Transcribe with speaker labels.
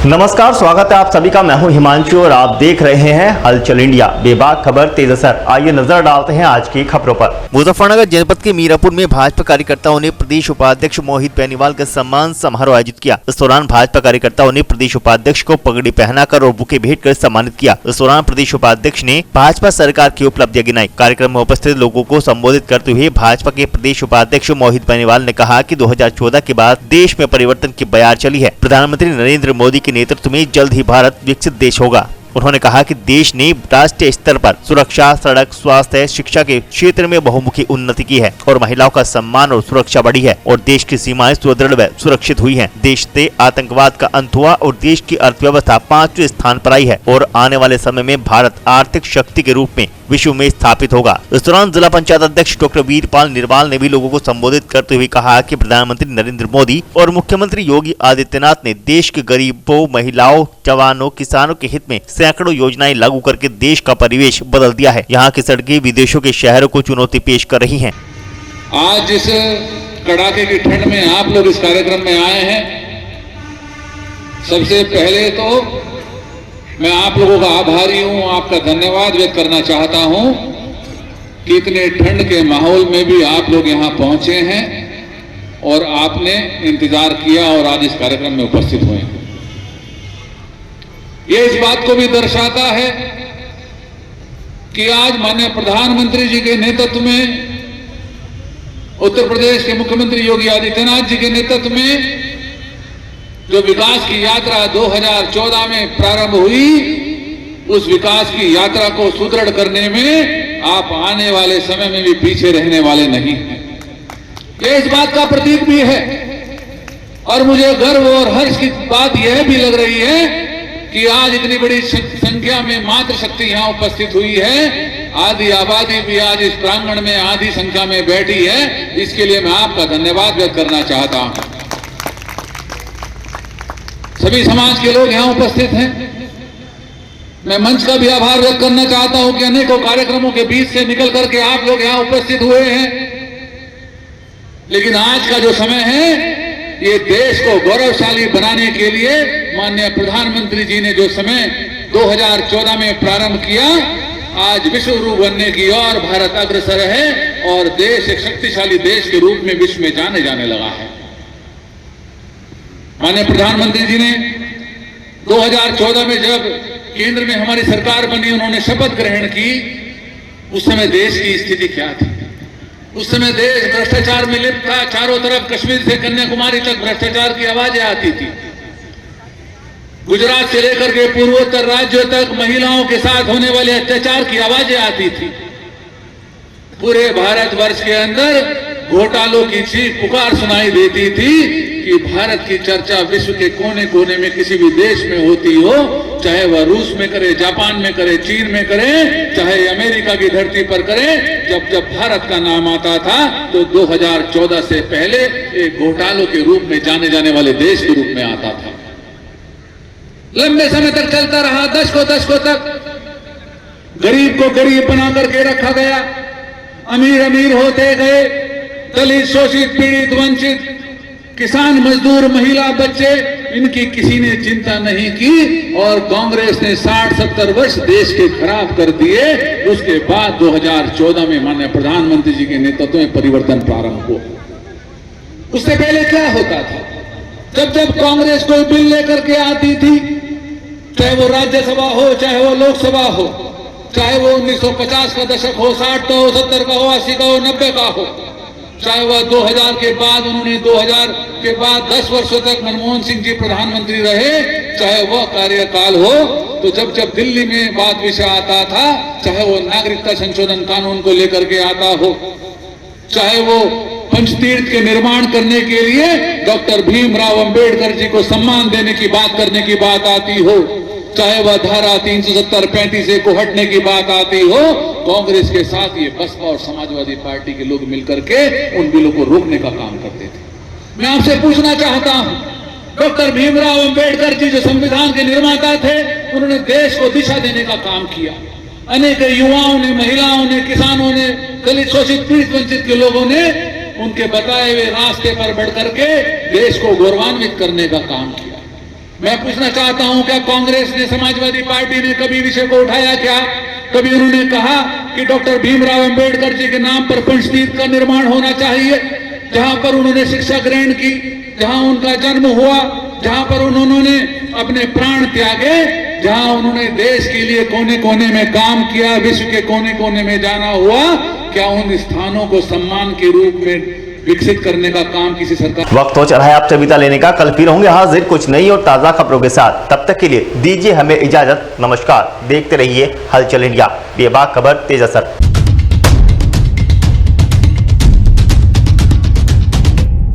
Speaker 1: नमस्कार, स्वागत है आप सभी का। मैं हूं हिमांशु और आप देख रहे हैं हलचल इंडिया। बेबाक खबर तेज असर। आइए नजर डालते हैं आज की खबरों पर।
Speaker 2: मुजफ्फरनगर जनपद के मीरापुर में भाजपा कार्यकर्ताओं ने प्रदेश उपाध्यक्ष मोहित बेनीवाल का सम्मान समारोह आयोजित किया। इस दौरान भाजपा कार्यकर्ताओं ने प्रदेश उपाध्यक्ष को पगड़ी पहनाकर और बुके भेंट कर सम्मानित किया। इस दौरान प्रदेश उपाध्यक्ष ने भाजपा सरकार की उपलब्धियां गिनाई। कार्यक्रम में उपस्थित लोगों को संबोधित करते हुए भाजपा के प्रदेश उपाध्यक्ष मोहित बेनीवाल ने कहा कि 2014 के बाद देश में परिवर्तन की बयार चली है। प्रधानमंत्री नरेंद्र मोदी के नेतृत्व में जल्द ही भारत विकसित देश होगा। उन्होंने कहा कि देश ने राष्ट्रीय स्तर पर सुरक्षा, सड़क, स्वास्थ्य, शिक्षा के क्षेत्र में बहुमुखी उन्नति की है और महिलाओं का सम्मान और सुरक्षा बढ़ी है और देश की सीमाएं सुदृढ़ व सुरक्षित हुई हैं। देश से आतंकवाद का अंत हुआ और देश की अर्थव्यवस्था 5वें स्थान पर आई है और आने वाले समय में भारत आर्थिक शक्ति के रूप में विश्व में स्थापित होगा। इस दौरान जिला पंचायत अध्यक्ष डॉक्टर वीरपाल निर्वाल ने भी लोगों को संबोधित करते हुए कहा कि प्रधानमंत्री नरेंद्र मोदी और मुख्यमंत्री योगी आदित्यनाथ ने देश के गरीबों, महिलाओं, जवानों, किसानों के हित में सैकड़ों योजनाएं लागू करके देश का परिवेश बदल दिया है। यहाँ की सड़कें विदेशों के शहरों को चुनौती पेश कर रही हैं।
Speaker 3: आज जिस कड़ाके की ठंड में आप लोग इस कार्यक्रम में आए हैं, सबसे पहले तो मैं आप लोगों का आभारी हूं, आपका धन्यवाद व्यक्त करना चाहता हूं कि इतने ठंड के माहौल में भी आप लोग यहां पहुंचे हैं और आपने इंतजार किया और आज इस कार्यक्रम में उपस्थित हुए हैं। ये इस बात को भी दर्शाता है कि आज माननीय प्रधानमंत्री जी के नेतृत्व में, उत्तर प्रदेश के मुख्यमंत्री योगी आदित्यनाथ जी के नेतृत्व में जो विकास की यात्रा 2014 में प्रारंभ हुई, उस विकास की यात्रा को सुदृढ़ करने में आप आने वाले समय में भी पीछे रहने वाले नहीं हैं। ये इस बात का प्रतीक भी है और मुझे गर्व और हर्ष की बात यह भी लग रही है कि आज इतनी बड़ी संख्या में मातृशक्ति यहाँ उपस्थित हुई है। आधी आबादी भी आज इस प्रांगण में आधी संख्या में बैठी है। इसके लिए मैं आपका धन्यवाद व्यक्त करना चाहता हूं। सभी समाज के लोग यहाँ उपस्थित हैं। मैं मंच का भी आभार व्यक्त करना चाहता हूं कि अनेकों कार्यक्रमों के बीच से निकल करके आप लोग यहाँ उपस्थित हुए हैं। लेकिन आज का जो समय है, ये देश को गौरवशाली बनाने के लिए माननीय प्रधानमंत्री जी ने जो समय 2014 में प्रारंभ किया, आज विश्व गुरु बनने की ओर भारत अग्रसर है और देश एक शक्तिशाली देश के रूप में विश्व में जाने लगा है। माननीय प्रधानमंत्री जी ने 2014 में जब केंद्र में हमारी सरकार बनी, उन्होंने शपथ ग्रहण की, उस समय देश की स्थिति क्या थी? उस समय देश भ्रष्टाचार में लिप्त था। चारों तरफ कश्मीर से कन्याकुमारी तक भ्रष्टाचार की आवाजें आती थी। गुजरात से लेकर के पूर्वोत्तर राज्यों तक महिलाओं के साथ होने वाले अत्याचार की आवाजें आती थी। पूरे भारतवर्ष के अंदर घोटालों की चीख पुकार सुनाई देती थी कि भारत की चर्चा विश्व के कोने कोने में किसी भी देश में होती हो, चाहे वह रूस में करे, जापान में करे, चीन में करे, चाहे अमेरिका की धरती पर करे, जब भारत का नाम आता था तो 2014 से पहले एक घोटालों के रूप में जाने वाले देश के रूप में आता था। लंबे समय तक चलता रहा, दशकों तक गरीब को गरीब बना करके रखा गया, अमीर होते गए, दलित, शोषित, पीड़ित, वंचित, किसान, मजदूर, महिला, बच्चे, इनकी किसी ने चिंता नहीं की और कांग्रेस ने 60-70 वर्ष देश के खराब कर दिए। उसके बाद 2014 में माननीय प्रधानमंत्री जी के नेतृत्व में परिवर्तन प्रारंभ हुआ। उससे पहले क्या होता था? जब कांग्रेस कोई बिल लेकर के आती थी, चाहे वो राज्यसभा हो, चाहे वो लोकसभा हो, चाहे वो 1950 का दशक हो, 60 का हो, 70 का हो, 80 का हो, 90 का हो, चाहे वह 2000 के बाद, उन्होंने 2000 के बाद 10 वर्षों तक मनमोहन सिंह जी प्रधानमंत्री रहे, चाहे वह कार्यकाल हो, तो जब दिल्ली में बात विषय आता था, चाहे वो नागरिकता संशोधन कानून को लेकर के आता हो, चाहे वो पंचतीर्थ के निर्माण करने के लिए डॉक्टर भीमराव अंबेडकर जी को सम्मान देने की बात करने की बात आती हो, चाहे वह धारा 370-35 को हटने की बात आती हो, कांग्रेस के साथ ये बसपा और समाजवादी पार्टी के लोग मिलकर के उन बिलों को रोकने का काम करते थे। मैं आपसे पूछना चाहता हूं, डॉक्टर भीमराव अंबेडकर जी जो संविधान के निर्माता थे, उन्होंने देश को दिशा देने का काम किया। अनेक युवाओं ने, महिलाओं ने, किसानों ने, दलित, शोषित, पीड़ित, वंचित के लोगों ने उनके बताए हुए रास्ते पर बढ़ करके देश को गौरवान्वित करने का काम किया। मैं पूछना चाहता हूं, क्या कांग्रेस ने, समाजवादी पार्टी ने कभी विषय को उठाया क्या? कभी उन्होंने कहा कि डॉक्टर भीमराव अंबेडकर जी के नाम पर पंचतीर्थ का निर्माण होना चाहिए, जहां पर उन्होंने शिक्षा ग्रहण की, जहां उनका जन्म हुआ, जहां पर उन्होंने अपने प्राण त्यागे, जहां उन्होंने देश के लिए कोने कोने में काम किया, विश्व के कोने कोने में जाना हुआ, क्या उन स्थानों को सम्मान के रूप में विकसित करने का काम किसी सरकार?
Speaker 1: वक्त हो चला है आपसे विदा लेने का। कल फिर होंगे हाजिर कुछ नई और ताजा खबरों के साथ। तब तक के लिए दीजिए हमें इजाजत। नमस्कार। देखते रहिए हलचल इंडिया, बेबाक खबर तेज असर।